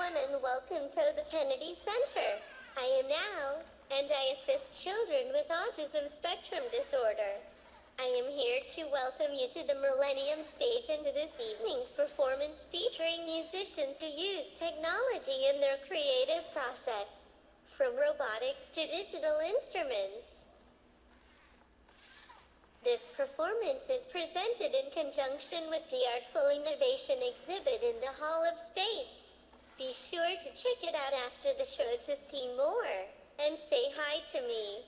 everyone, and welcome to the Kennedy Center. I am now, and I assist children with autism spectrum disorder. I am here to welcome you to the Millennium stage and to this evening's performance featuring musicians who use technology in their creative process, from robotics to digital instruments. This performance is presented in conjunction with the Artful Innovation exhibit in the Hall of States. Be sure to check it out after the show to see more, and say hi to me.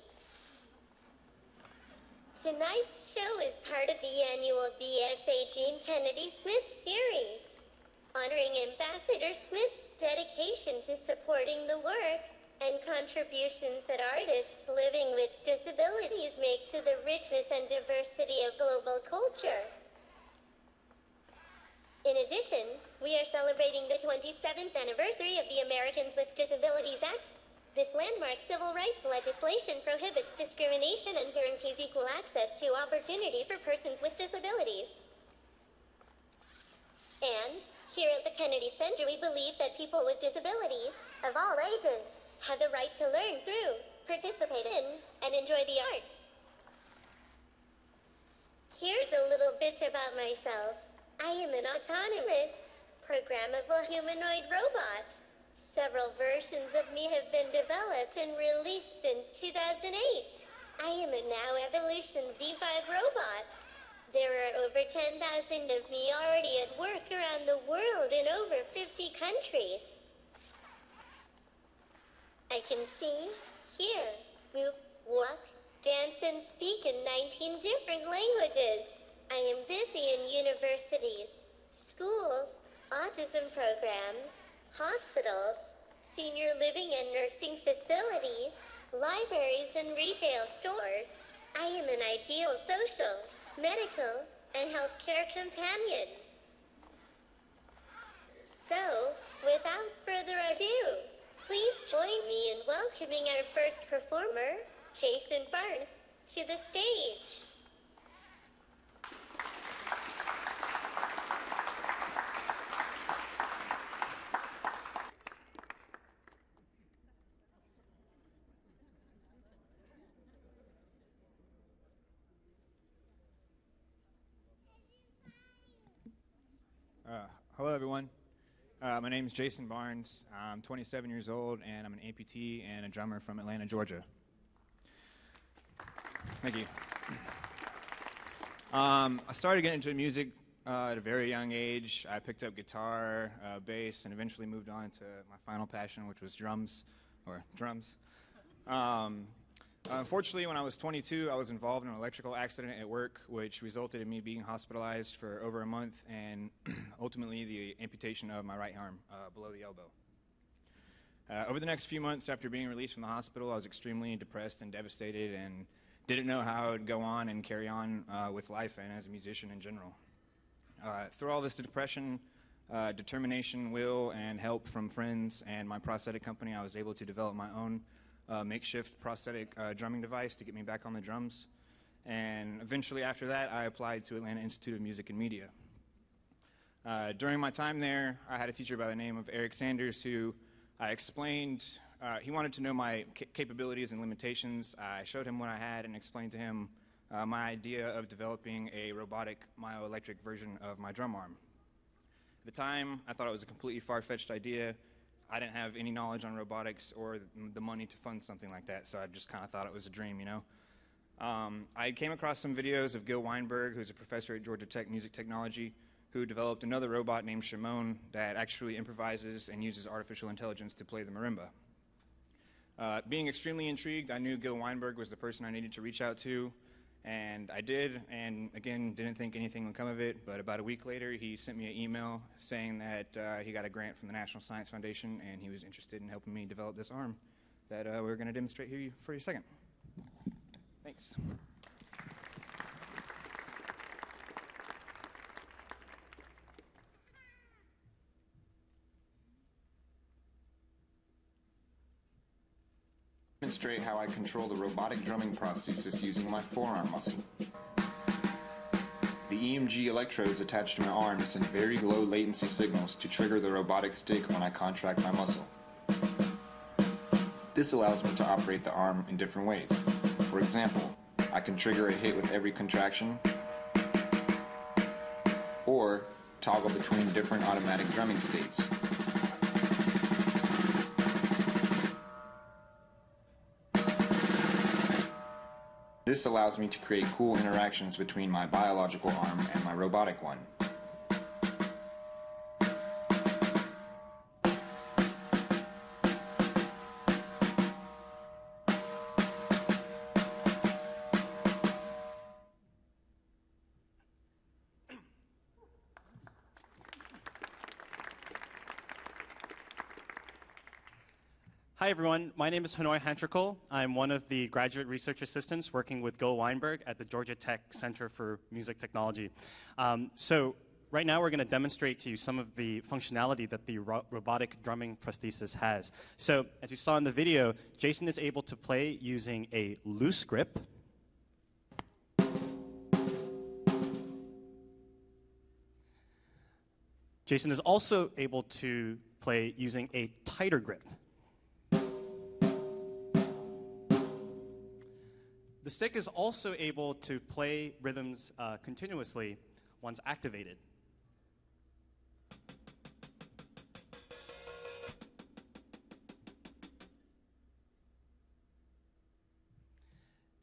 Tonight's show is part of the annual BSA Gene Kennedy Smith series, honoring Ambassador Smith's dedication to supporting the work and contributions that artists living with disabilities make to the richness and diversity of global culture. In addition, we are celebrating the 27th anniversary of the Americans with Disabilities Act. This landmark civil rights legislation prohibits discrimination and guarantees equal access to opportunity for persons with disabilities. And here at the Kennedy Center, we believe that people with disabilities, of all ages, have the right to learn through, participate in, and enjoy the arts. Here's a little bit about myself. I am an autonomous, programmable humanoid robot. Several versions of me have been developed and released since 2008. I am a Now Evolution V5 robot. There are over 10,000 of me already at work around the world in over 50 countries. I can see, hear, move, walk, dance, and speak in 19 different languages. I am busy in universities, schools, autism programs, hospitals, senior living and nursing facilities, libraries, and retail stores. I am an ideal social, medical, and healthcare companion. So, without further ado, please join me in welcoming our first performer, Jason Barnes, to the stage. Hello, everyone. My name is Jason Barnes. I'm 27 years old, and I'm an amputee and a drummer from Atlanta, Georgia. Thank you. I started getting into music at a very young age. I picked up guitar, bass, and eventually moved on to my final passion, which was drums. Unfortunately, when I was 22, I was involved in an electrical accident at work, which resulted in me being hospitalized for over a month and ultimately the amputation of my right arm below the elbow. Over the next few months after being released from the hospital, I was extremely depressed and devastated and didn't know how I would go on and carry on with life and as a musician in general. Through all this depression, determination, will, and help from friends and my prosthetic company, I was able to develop my own makeshift prosthetic drumming device to get me back on the drums. And eventually after that, I applied to Atlanta Institute of Music and Media. During my time there, I had a teacher by the name of Eric Sanders who I explained, he wanted to know my capabilities and limitations. I showed him what I had and explained to him my idea of developing a robotic myoelectric version of my drum arm. At the time, I thought it was a completely far-fetched idea. I didn't have any knowledge on robotics or the money to fund something like that, so I just kind of thought it was a dream, you know. I came across some videos of Gil Weinberg, who's a professor at Georgia Tech Music Technology, who developed another robot named Mi.Mu that actually improvises and uses artificial intelligence to play the marimba. Being extremely intrigued, I knew Gil Weinberg was the person I needed to reach out to, and I did, and again, didn't think anything would come of it, but about a week later, he sent me an email saying that he got a grant from the National Science Foundation, and he was interested in helping me develop this arm that we're going to demonstrate here for a second. Thanks. Demonstrate how I control the robotic drumming prosthesis using my forearm muscle. The EMG electrodes attached to my arm send very low latency signals to trigger the robotic stick when I contract my muscle. This allows me to operate the arm in different ways. For example, I can trigger a hit with every contraction, or toggle between different automatic drumming states. This allows me to create cool interactions between my biological arm and my robotic one. Hi, everyone. My name is Hanoi Hantrikol. I'm one of the graduate research assistants working with Gil Weinberg at the Georgia Tech Center for Music Technology. So right now, we're going to demonstrate to you some of the functionality that the robotic drumming prosthesis has. So as you saw in the video, Jason is able to play using a loose grip. Jason is also able to play using a tighter grip. The stick is also able to play rhythms continuously once activated.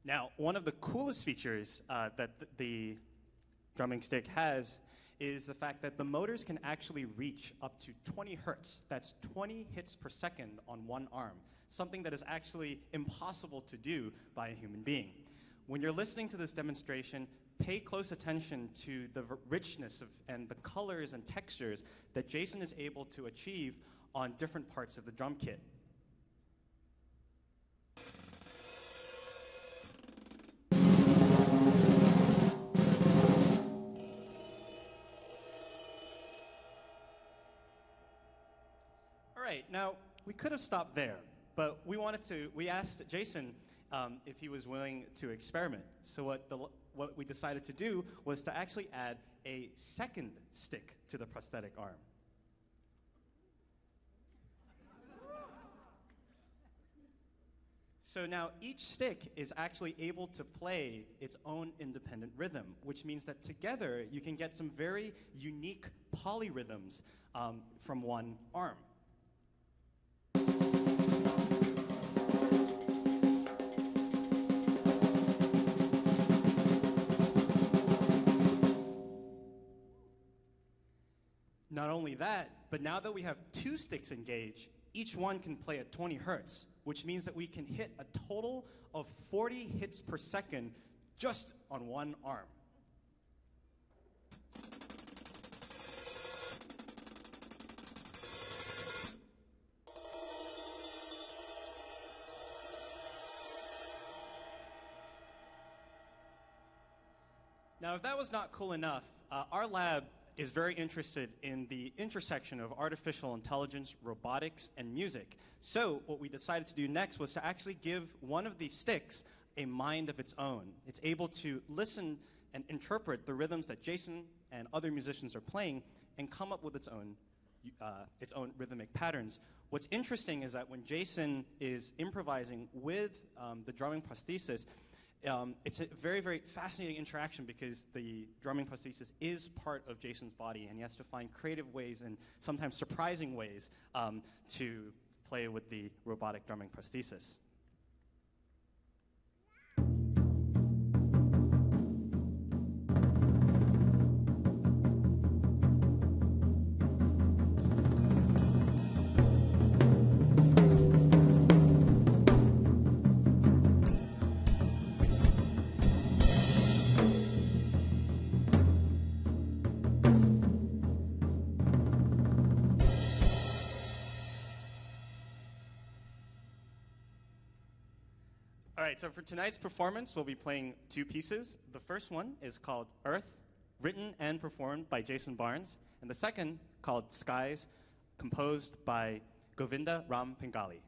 Now, one of the coolest features that the drumming stick has is the fact that the motors can actually reach up to 20 hertz. That's 20 hits per second on one arm, something that is actually impossible to do by a human being. When you're listening to this demonstration, pay close attention to the richness and the colors and textures that Jason is able to achieve on different parts of the drum kit. Now, we could have stopped there, but we asked Jason if he was willing to experiment. So what we decided to do was to actually add a second stick to the prosthetic arm. So now each stick is actually able to play its own independent rhythm, which means that together you can get some very unique polyrhythms from one arm. Not only that, but now that we have two sticks engaged, each one can play at 20 hertz, which means that we can hit a total of 40 hits per second just on one arm. Now, if that was not cool enough, our lab is very interested in the intersection of artificial intelligence, robotics, and music. So what we decided to do next was to actually give one of these sticks a mind of its own. It's able to listen and interpret the rhythms that Jason and other musicians are playing and come up with its own rhythmic patterns. What's interesting is that when Jason is improvising with the drumming prosthesis, it's a very, very fascinating interaction because the drumming prosthesis is part of Jason's body, and he has to find creative ways and sometimes surprising ways to play with the robotic drumming prosthesis. All right, so for tonight's performance, we'll be playing two pieces. The first one is called Earth, written and performed by Jason Barnes, and the second, called Skies, composed by Govinda Ram Pingali.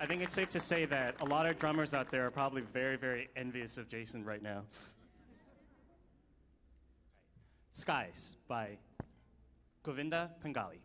I think it's safe to say that a lot of drummers out there are probably very, very envious of Jason right now. Skies by Govinda Pangali.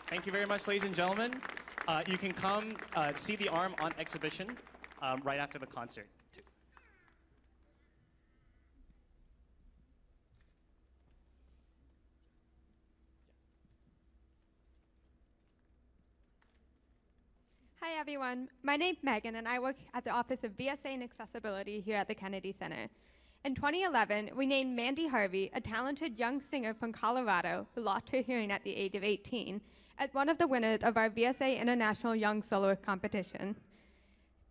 Thank you very much, ladies and gentlemen. You can come see the arm on exhibition right after the concert. Hi everyone, my name's Megan and I work at the Office of VSA and Accessibility here at the Kennedy Center. In 2011, we named Mandy Harvey, a talented young singer from Colorado who lost her hearing at the age of 18, as one of the winners of our VSA International Young Soloist Competition.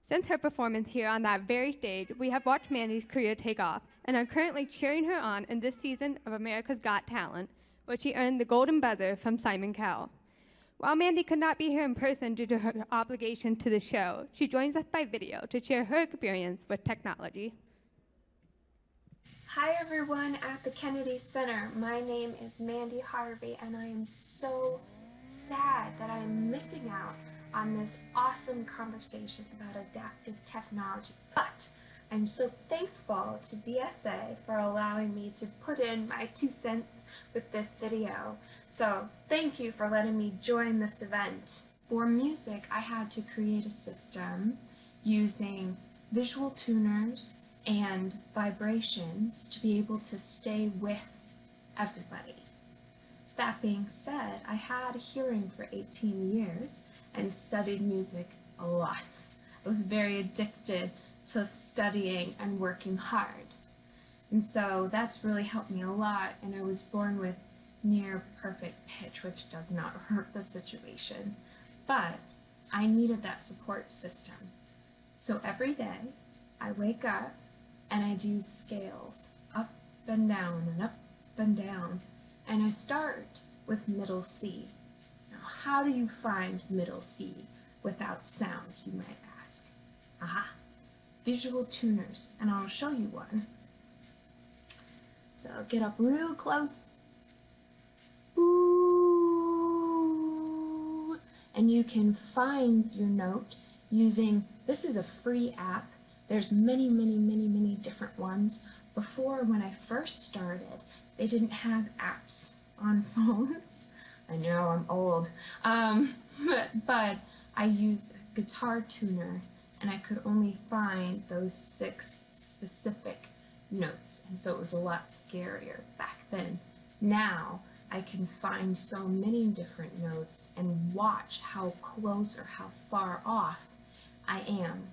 Since her performance here on that very stage, we have watched Mandy's career take off and are currently cheering her on in this season of America's Got Talent, where she earned the Golden Buzzer from Simon Cowell. While Mandy could not be here in person due to her obligation to the show, she joins us by video to share her experience with technology. Hi everyone at the Kennedy Center. My name is Mandy Harvey and I am so sad that I am missing out on this awesome conversation about adaptive technology. But I'm so thankful to VSA for allowing me to put in my 2 cents with this video. So thank you for letting me join this event. For music, I had to create a system using visual tuners and vibrations to be able to stay with everybody. That being said, I had hearing for 18 years and studied music a lot. I was very addicted to studying and working hard. And so that's really helped me a lot, and I was born with near perfect pitch, which does not hurt the situation. But I needed that support system. So every day I wake up and I do scales, up and down and up and down. And I start with middle C. Now, how do you find middle C without sound, you might ask? Aha, visual tuners, and I'll show you one. So get up real close. Ooh. And you can find your note using, this is a free app. There's many different ones. Before, when I first started, they didn't have apps on phones. I know, I'm old. But I used a guitar tuner, and I could only find those 6 specific notes, and so it was a lot scarier back then. Now, I can find so many different notes and watch how close or how far off I am.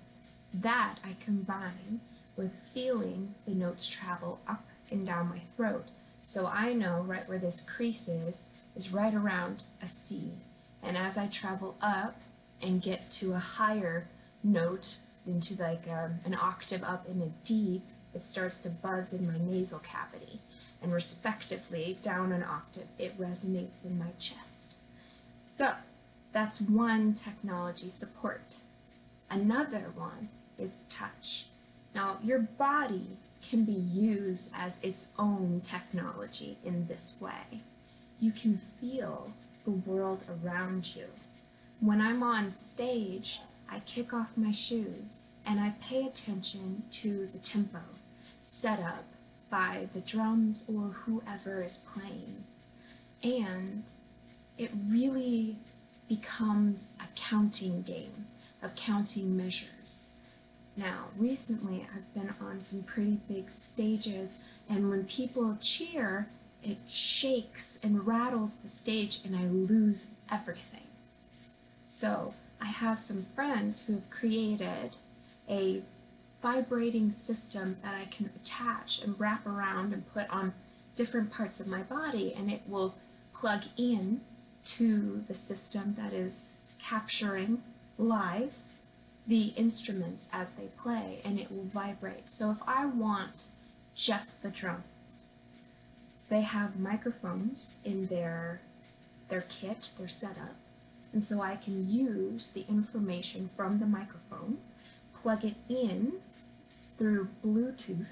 That I combine with feeling the notes travel up and down my throat. So I know right where this crease is right around a C. And as I travel up and get to a higher note, into like an octave up in a D, it starts to buzz in my nasal cavity. And respectively, down an octave, it resonates in my chest. So that's one technology support. Another one is touch. Now, your body can be used as its own technology in this way. You can feel the world around you. When I'm on stage, I kick off my shoes and I pay attention to the tempo set up by the drums or whoever is playing. And it really becomes a counting game of counting measures. Now, recently I've been on some pretty big stages, and when people cheer, it shakes and rattles the stage and I lose everything. So I have some friends who have created a vibrating system that I can attach and wrap around and put on different parts of my body, and it will plug in to the system that is capturing live the instruments as they play, and it will vibrate. So if I want just the drum, they have microphones in their kit, their setup, and so I can use the information from the microphone, plug it in through Bluetooth,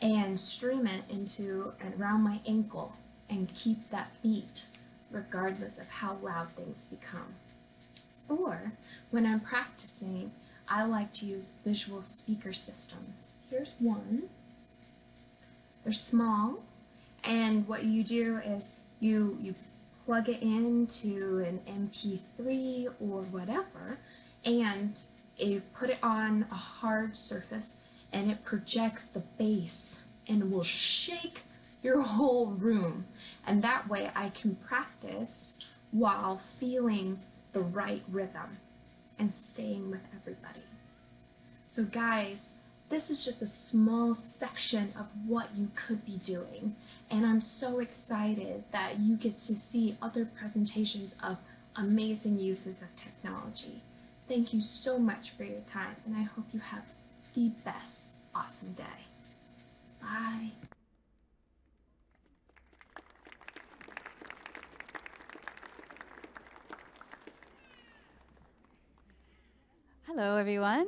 and stream it into and around my ankle and keep that beat regardless of how loud things become. Or when I'm practicing, I like to use visual speaker systems. Here's one. They're small, and what you do is you plug it into an MP3 or whatever, and you put it on a hard surface, and it projects the bass and will shake your whole room. And that way I can practice while feeling the right rhythm and staying with everybody. So guys, this is just a small section of what you could be doing, and I'm so excited that you get to see other presentations of amazing uses of technology. Thank you so much for your time, and I hope you have the best awesome day. Bye. Hello, everyone.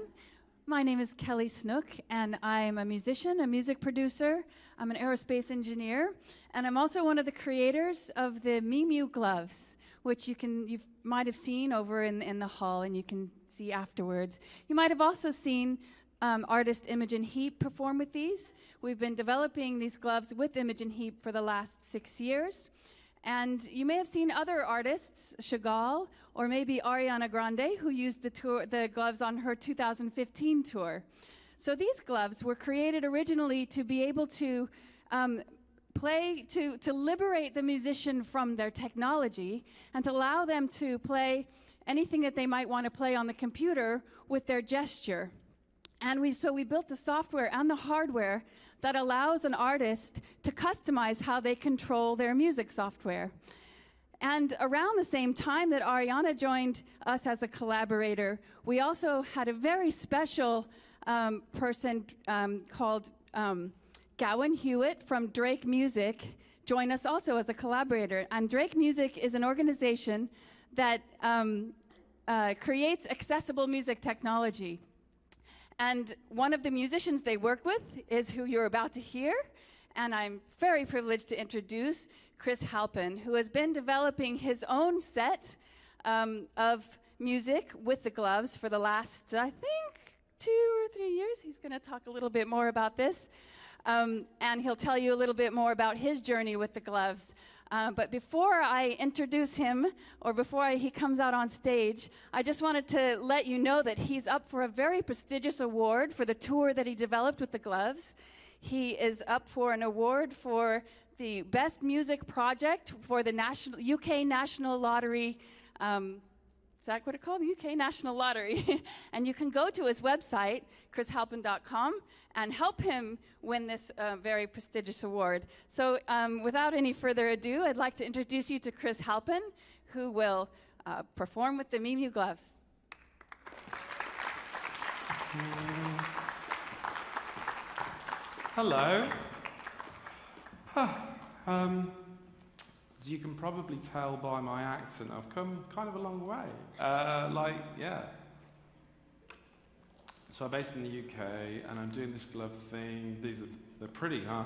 My name is Kelly Snook, and I'm a musician, a music producer. I'm an aerospace engineer, and I'm also one of the creators of the Mi.Mu gloves, which you might have seen over in the hall, and you can see afterwards. You might have also seen artist Imogen Heap perform with these. We've been developing these gloves with Imogen Heap for the last 6 years. And you may have seen other artists, Chagall, or maybe Ariana Grande, who used the gloves on her 2015 tour. So these gloves were created originally to be able to to liberate the musician from their technology and to allow them to play anything that they might want to play on the computer with their gesture. And so we built the software and the hardware that allows an artist to customize how they control their music software. And around the same time that Ariana joined us as a collaborator, we also had a very special person called Gowan Hewitt from Drake Music join us also as a collaborator. And Drake Music is an organization that creates accessible music technology. And one of the musicians they work with is who you're about to hear. And I'm very privileged to introduce Chris Halpin, who has been developing his own set of music with the gloves for the last, I think, 2 or 3 years. He's going to talk a little bit more about this. And he'll tell you a little bit more about his journey with the gloves. But before I introduce him, or before he comes out on stage, I just wanted to let you know that he's up for a very prestigious award for the tour that he developed with the gloves. He is up for an award for the Best Music Project for the UK National Lottery. Is that what it's called? The UK National Lottery. And you can go to his website, chrishalpin.com, and help him win this very prestigious award. So without any further ado, I'd like to introduce you to Chris Halpin, who will perform with the Mi.Mu gloves. Hello. As you can probably tell by my accent, I've come kind of a long way. Yeah. So I'm based in the UK, and I'm doing this glove thing. They're pretty, huh?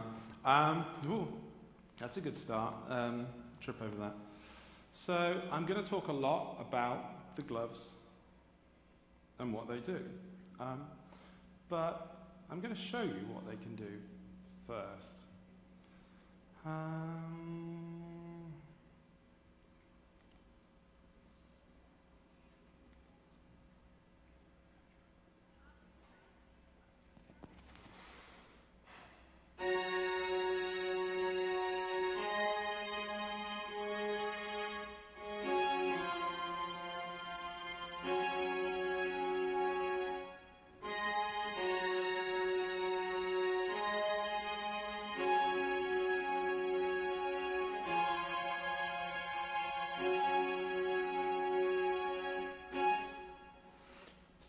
Ooh, that's a good start. Trip over that. So I'm going to talk a lot about the gloves and what they do. But I'm going to show you what they can do first.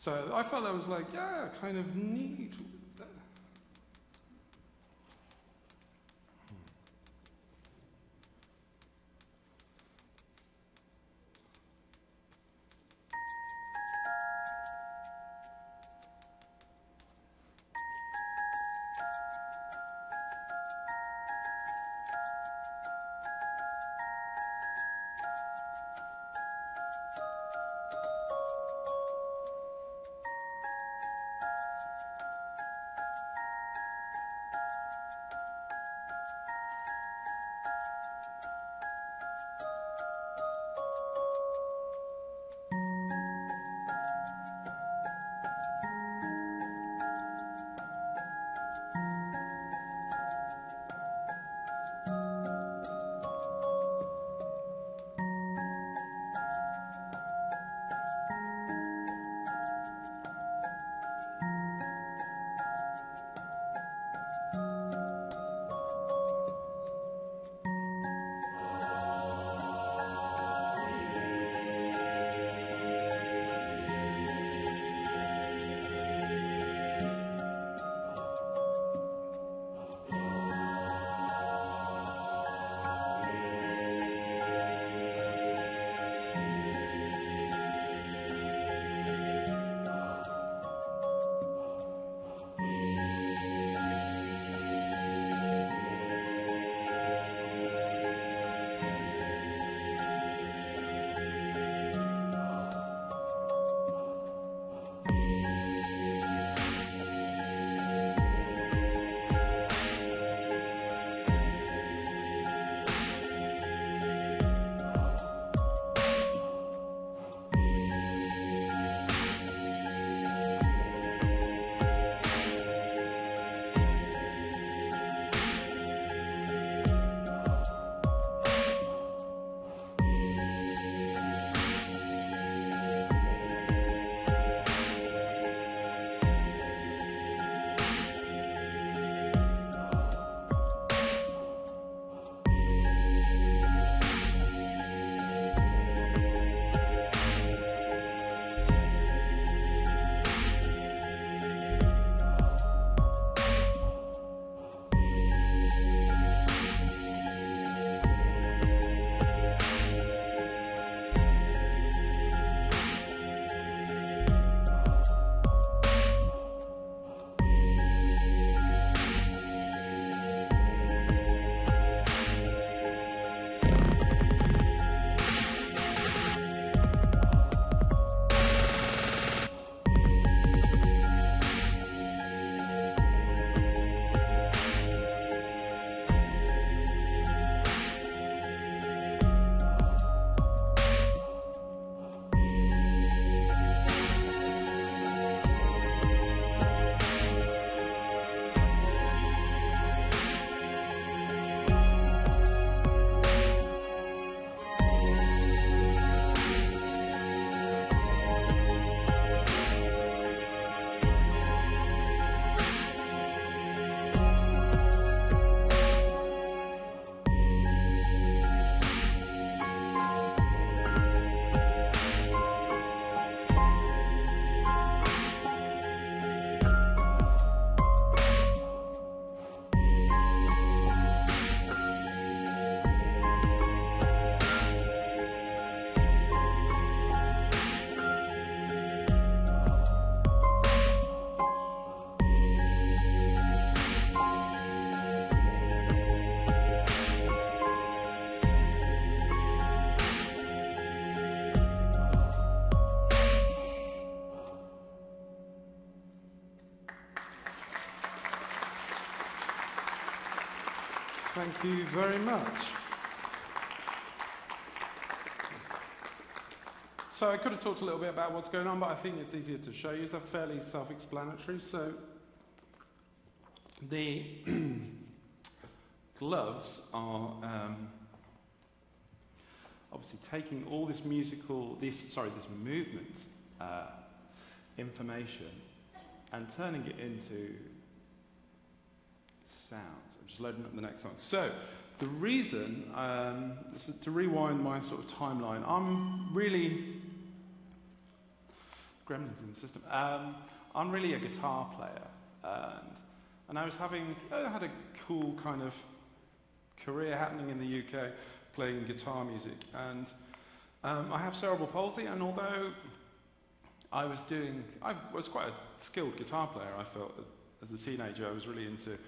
So I felt that was like, yeah, kind of neat. Thank you very much. So I could have talked a little bit about what's going on, but I think it's easier to show you. It's fairly self-explanatory. So the gloves are obviously taking all this this movement information and turning it into sounds. I'm just loading up the next song. So the reason, to rewind my sort of timeline, I'm really gremlins in the system. I'm really a guitar player, and I had a cool kind of career happening in the UK playing guitar music, and I have cerebral palsy, and although I was quite a skilled guitar player, I felt as a teenager. I was really into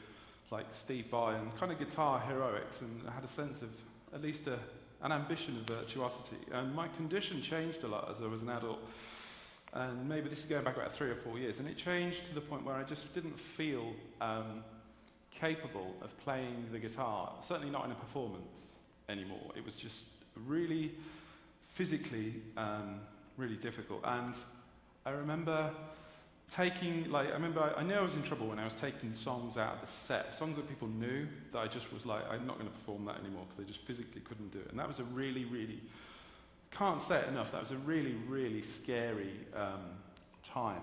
like Steve Vai and kind of guitar heroics, and I had a sense of at least an ambition of virtuosity. And my condition changed a lot as I was an adult, and maybe this is going back about 3 or 4 years, and it changed to the point where I just didn't feel capable of playing the guitar, certainly not in a performance anymore. It was just really physically really difficult. And I remember I knew I was in trouble when I was taking songs out of the set, songs that people knew, that I just was like, I'm not going to perform that anymore because I just physically couldn't do it. And that was a really, really, can't say it enough, that was a really, really scary time.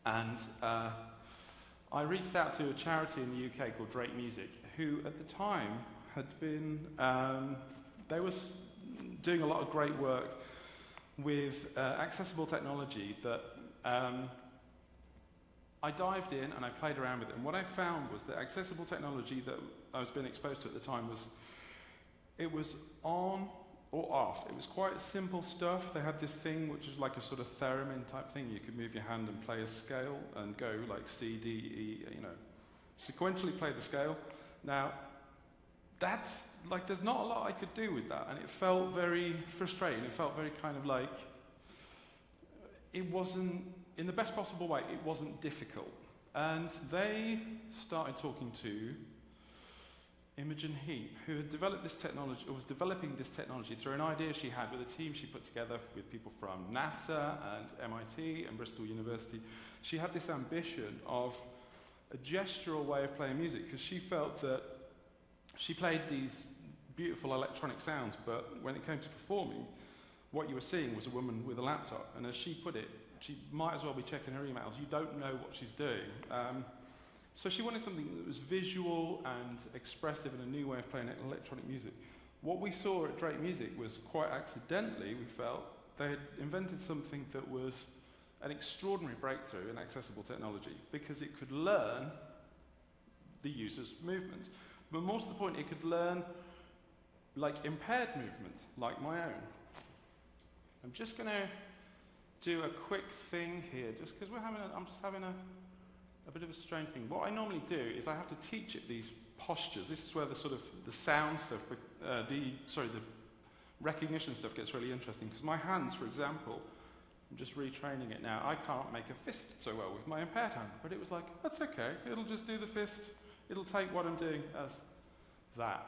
And I reached out to a charity in the UK called Drake Music, who at the time had been, they were doing a lot of great work with accessible technology that I dived in and I played around with it. And what I found was that accessible technology that I was being exposed to at the time it was on or off. It was quite simple stuff. They had this thing which was like a sort of theremin type thing. You could move your hand and play a scale and go like C, D, E, sequentially play the scale. Now, that's like, there's not a lot I could do with that, and it felt very frustrating. It felt very kind of like, it wasn't, in the best possible way, it wasn't difficult. And they started talking to Imogen Heap, who had developed this technology, or was developing this technology through an idea she had with a team she put together with people from NASA and MIT and Bristol University. She had this ambition of a gestural way of playing music, because she felt that she played these beautiful electronic sounds, but when it came to performing, what you were seeing was a woman with a laptop. And as she put it, she might as well be checking her emails. You don't know what she's doing. So she wanted something that was visual and expressive and a new way of playing electronic music. What we saw at Drake Music was quite accidentally, we felt, they had invented something that was an extraordinary breakthrough in accessible technology, because it could learn the user's movements. But more to the point, it could learn like impaired movement, like my own. I'm just going to do a quick thing here, just because I'm just having a bit of a strange thing. What I normally do is I have to teach it these postures. This is where the sort of the sound stuff, the recognition stuff gets really interesting, because my hands, for example, I'm just retraining it now. I can't make a fist so well with my impaired hand, but it was like, that's okay. It'll just do the fist. It'll take what I'm doing as that.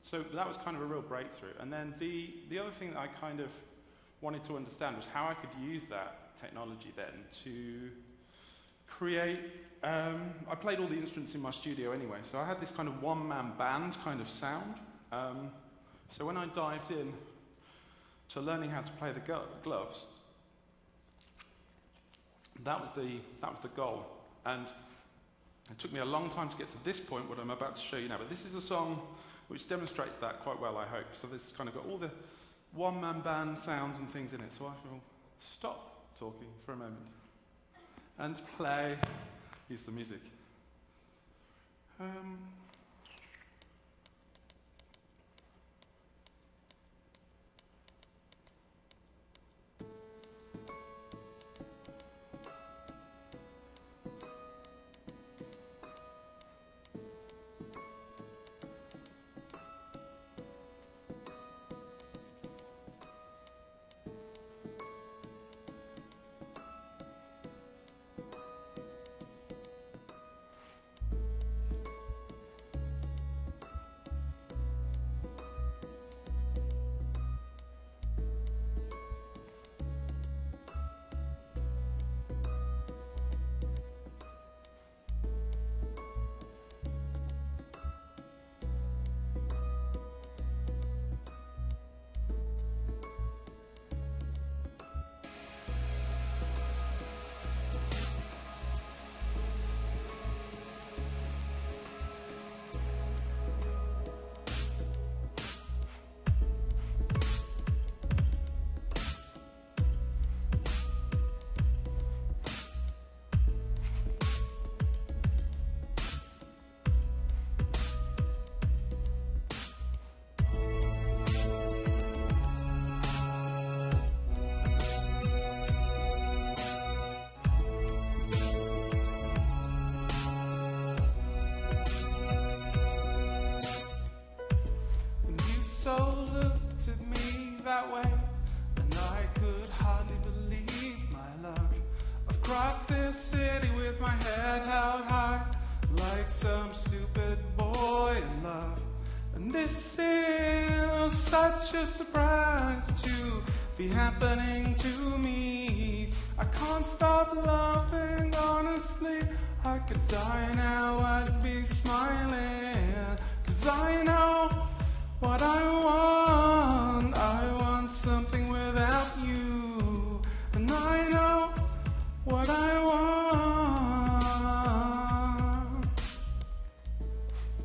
So that was kind of a real breakthrough. And then the other thing that I kind of wanted to understand was how I could use that technology then to create, I played all the instruments in my studio anyway, so I had this kind of one-man band kind of sound. So when I dived in to learning how to play the gloves, that was the goal. And it took me a long time to get to this point, what I'm about to show you now. But this is a song which demonstrates that quite well, I hope. So this has kind of got all the one-man band sounds and things in it. So I will stop talking for a moment and use the music. city with my head held high, like some stupid boy in love. And this is such a surprise to be happening to me. I can't stop laughing, honestly. I could die now, I'd be smiling. 'Cause I know what I want. I want something without you. And I know what I want.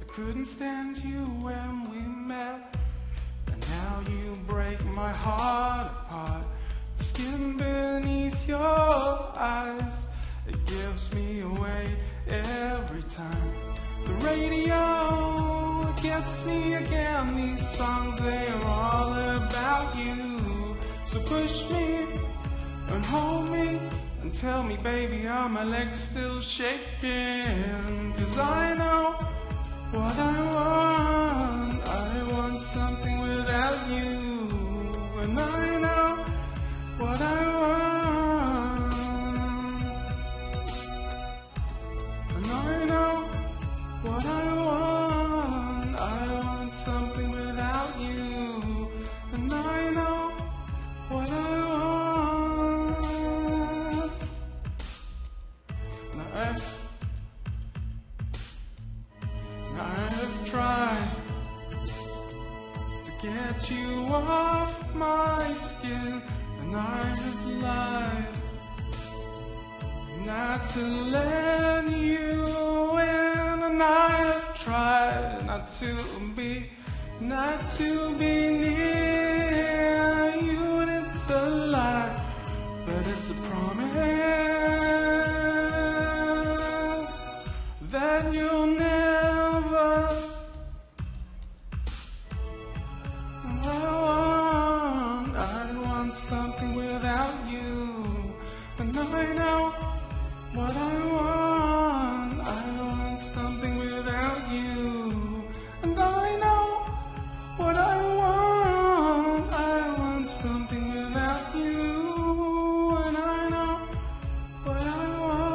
I couldn't stand you when we met, and now you break my heart apart. The skin beneath your eyes, it gives me away every time. The radio gets me again. These songs, they are all about you. So push me and hold me and tell me, baby, are my legs still shaking? 'Cause I know what I want. I want something without you. And I know what I want. And I know what I want. I want something without you. And I know what I want. Now I've tried to get you off my skin, and I've lied not to let you in, and I've tried not to be near you, and it's a lie, but it's a promise that you'll never. I want something without you, and I know what I want. I want something without you, and I know what I want. I want something without you, and I know what I want.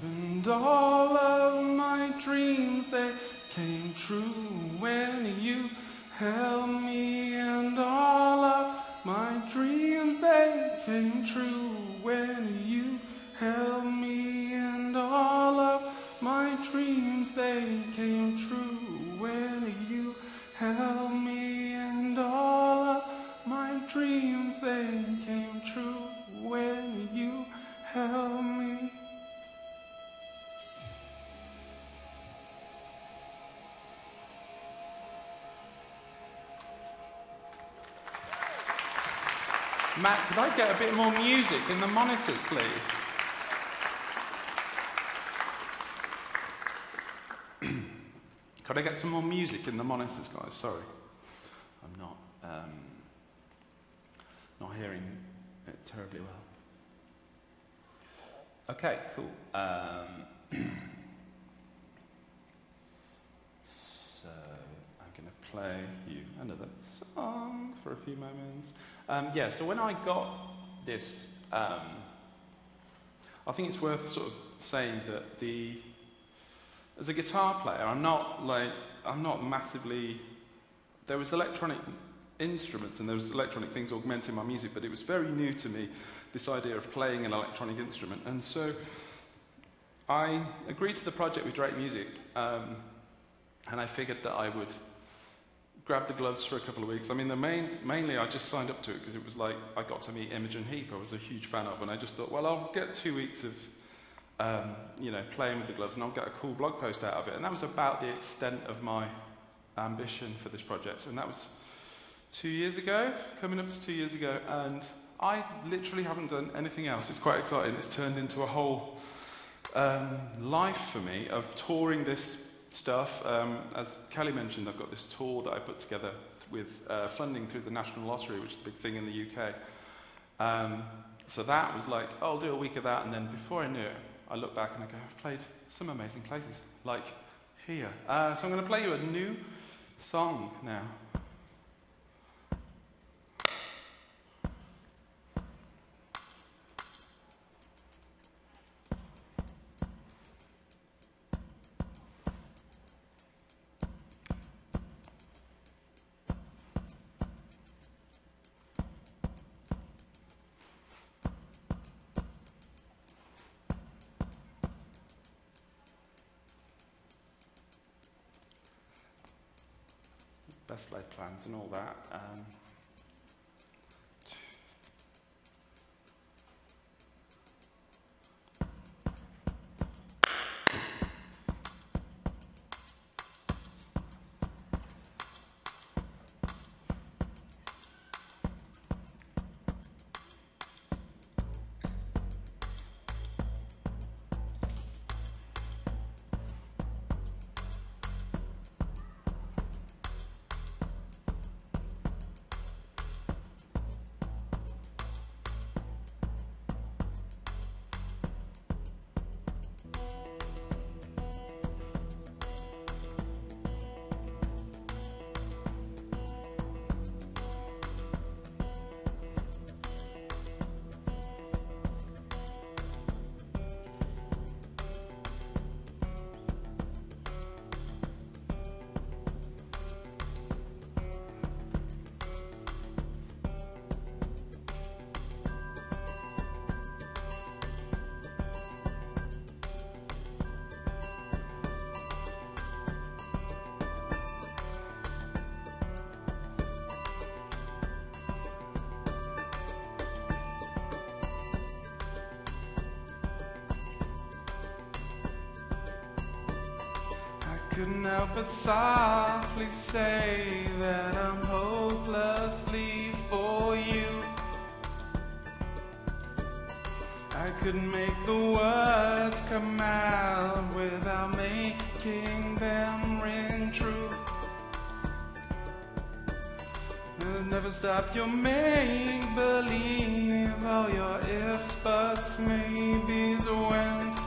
And all of my dreams, they came true when you held me. And all of my dreams, they came true when you held me. And all of my dreams, they came true when you held me. And all of my dreams, they came true when you held me. Matt, could I get a bit more music in the monitors, please? Could I get some more music in the monitors, guys? Sorry. I'm not hearing it terribly well. Okay, cool. So I'm going to play you another song for a few moments. So when I got this, I think it's worth sort of saying that as a guitar player, I'm not massively. There was electronic instruments and there was electronic things augmenting my music, but it was very new to me, this idea of playing an electronic instrument. And so I agreed to the project with Drake Music, and I figured that I would grab the gloves for a couple of weeks. I mean, mainly I just signed up to it because it was like I got to meet Imogen Heap, I was a huge fan of, and I just thought, well, I'll get 2 weeks of playing with the gloves and I'll get a cool blog post out of it. And that was about the extent of my ambition for this project. And that was 2 years ago, coming up to 2 years ago, and I literally haven't done anything else. It's quite exciting. It's turned into a whole life for me of touring this stuff. As Kelly mentioned, I've got this tour that I put together with funding through the National Lottery, which is a big thing in the UK. So that was like, oh, I'll do a week of that, and then before I knew it, I look back and I go, I've played some amazing places, like here. So I'm going to play you a new song now. Best laid plans and all that. Couldn't help but softly say that I'm hopelessly for you. I couldn't make the words come out without making them ring true. I'll never stop your make-believe, all your ifs, buts, maybes, whens.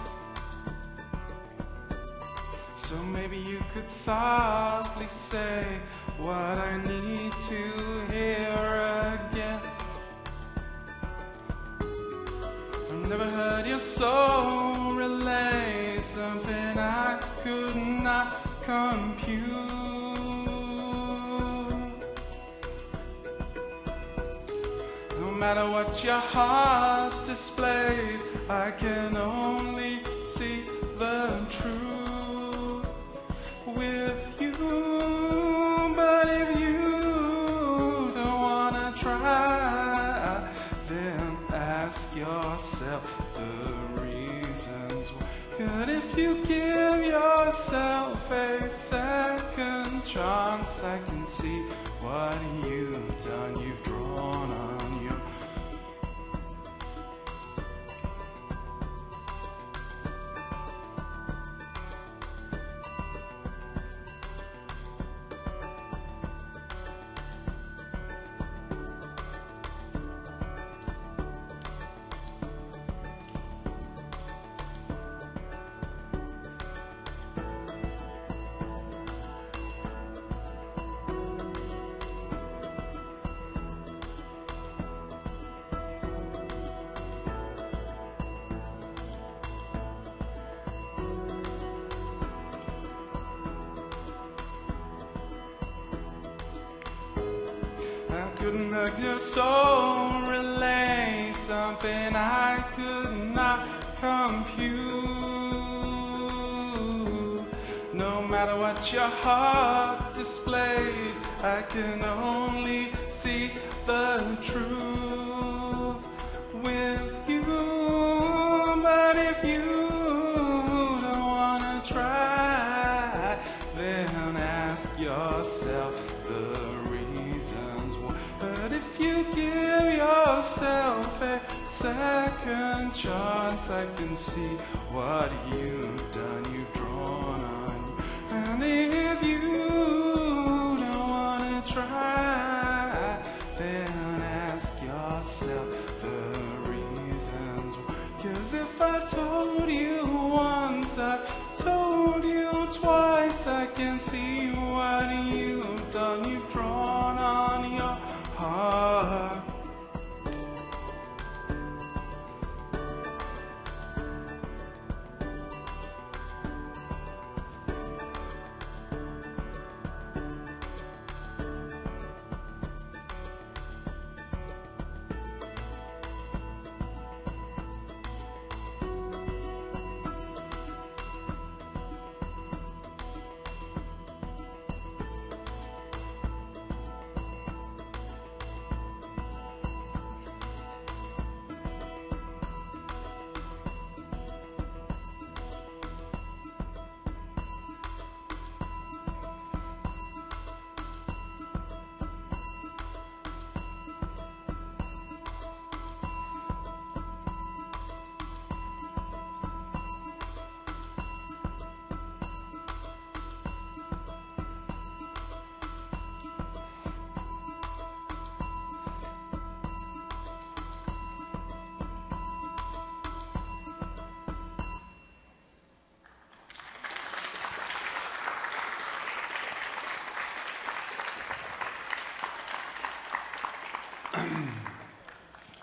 So maybe you could softly say what I need to hear again. I've never heard your soul relay something I could not compute. No matter what your heart displays, I can only see the truth with you. But if you don't wanna try, then ask yourself the reasons why. But if you give yourself a second chance, I can see what you've done. You've drawn on your couldn't hug your soul, relay something I could not compute. No matter what your heart displays, I can only see the truth with you. But if you don't wanna try, then ask yourself the reasons why. But if you give yourself a second chance, I can see what you've done. You've drawn on you. And if you don't wanna try, then ask yourself the reasons. 'Cause if I've told you once, I've told you twice, I can see what you've done. You've drawn on your heart.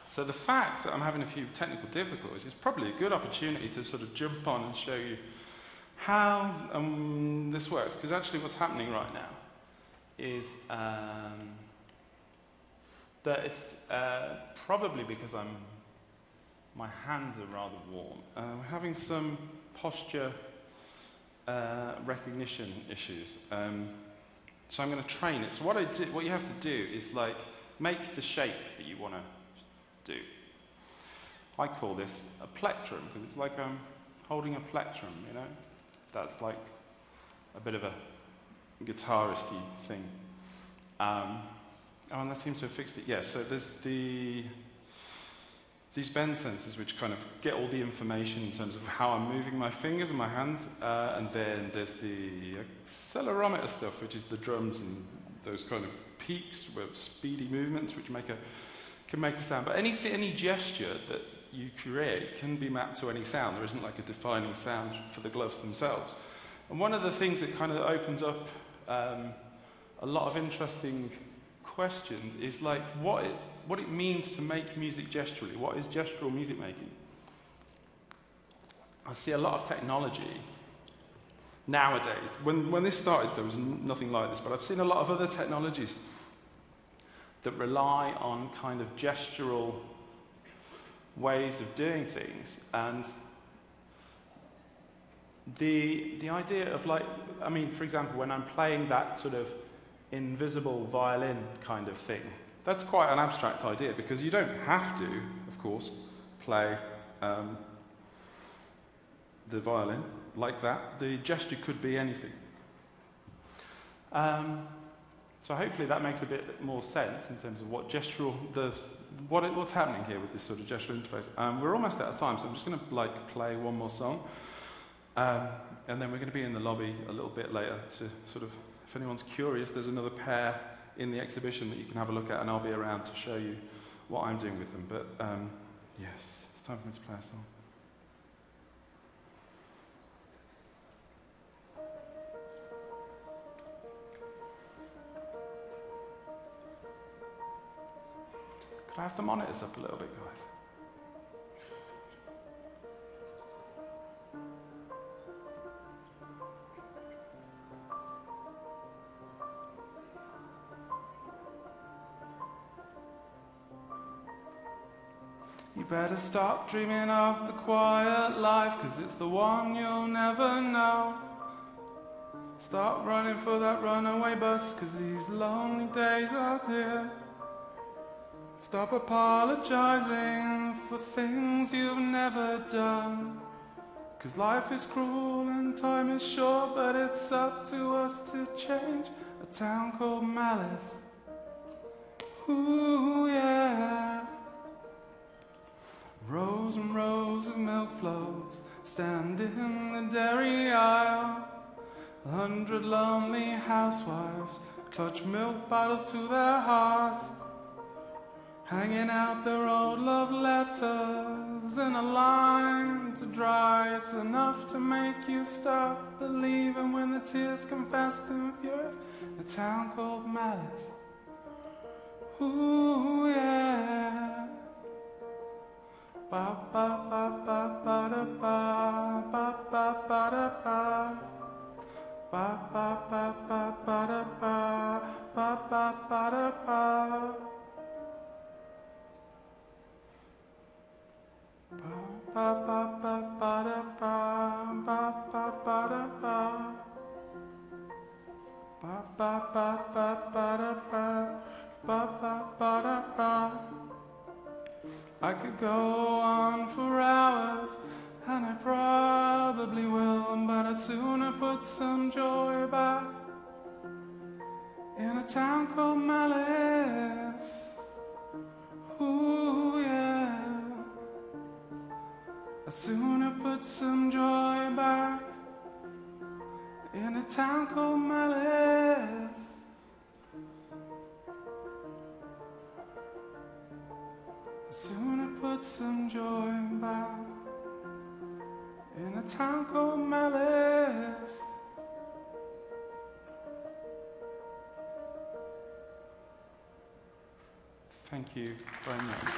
So the fact that I'm having a few technical difficulties is probably a good opportunity to sort of jump on and show you how this works. Because actually what's happening right now is that it's probably because my hands are rather warm. We're having some posture recognition issues. So I'm going to train it. So what you have to do is like make the shape that you want to do. I call this a plectrum because it's like I'm holding a plectrum, you know? That's like a bit of a guitarist-y thing. Oh, and that seems to have fixed it. Yeah, so there's these bend sensors which kind of get all the information in terms of how I'm moving my fingers and my hands, and then there's the accelerometer stuff, which is the drums and those kind of peaks with speedy movements which can make a sound. But any gesture that you create can be mapped to any sound. There isn't like a defining sound for the gloves themselves. And one of the things that kind of opens up a lot of interesting questions is like what it means to make music gesturally. What is gestural music making? I see a lot of technology nowadays. When this started, there was nothing like this, but I've seen a lot of other technologies that rely on kind of gestural ways of doing things. And the idea of like, I mean, for example, when I'm playing that sort of invisible violin kind of thing, that's quite an abstract idea because you don't have to, of course, play the violin like that. The gesture could be anything. So hopefully that makes a bit more sense in terms of what gestural, what's happening here with this sort of gestural interface. We're almost out of time, so I'm just going to like play one more song, and then we're going to be in the lobby a little bit later to sort of, if anyone's curious, there's another pair in the exhibition that you can have a look at, and I'll be around to show you what I'm doing with them. But yes, it's time for me to play a song. Could I have the monitors up a little bit, guys? You better stop dreaming of the quiet life, 'cause it's the one you'll never know. Stop running for that runaway bus, 'cause these lonely days are here. Stop apologizing for things you've never done, 'cause life is cruel and time is short, but it's up to us to change a town called Malice. Ooh, yeah. Rows and rows of milk floats stand in the dairy aisle. 100 lonely housewives clutch milk bottles to their hearts, hanging out their old love letters in a line to dry. It's enough to make you stop believing when the tears confessed in fury. The town called Malice. Ooh, yeah. Ba ba ba ba ba da ba ba ba ba da ba ba ba ba ba ba da ba ba ba ba da ba ba ba ba ba da ba ba ba ba da ba ba ba ba ba ba da ba ba ba ba da ba. I could go on for hours, and I probably will, but I'd sooner put some joy back in a town called Malice. Ooh, yeah. I'd sooner put some joy back in a town called Malice. Sooner put some joy back in a town called Malice. Thank you very much.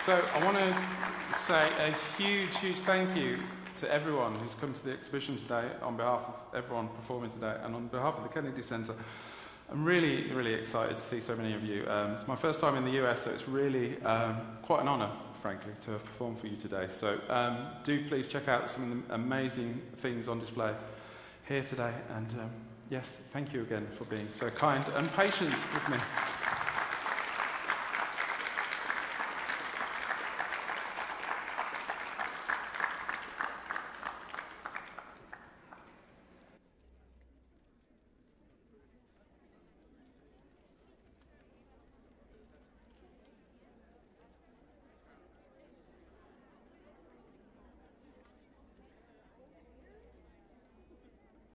So I want to say a huge, huge thank you to everyone who's come to the exhibition today on behalf of everyone performing today and on behalf of the Kennedy Center. I'm really, really excited to see so many of you. It's my first time in the US, so it's really quite an honour, frankly, to have performed for you today. So do please check out some of the amazing things on display here today. And yes, thank you again for being so kind and patient with me.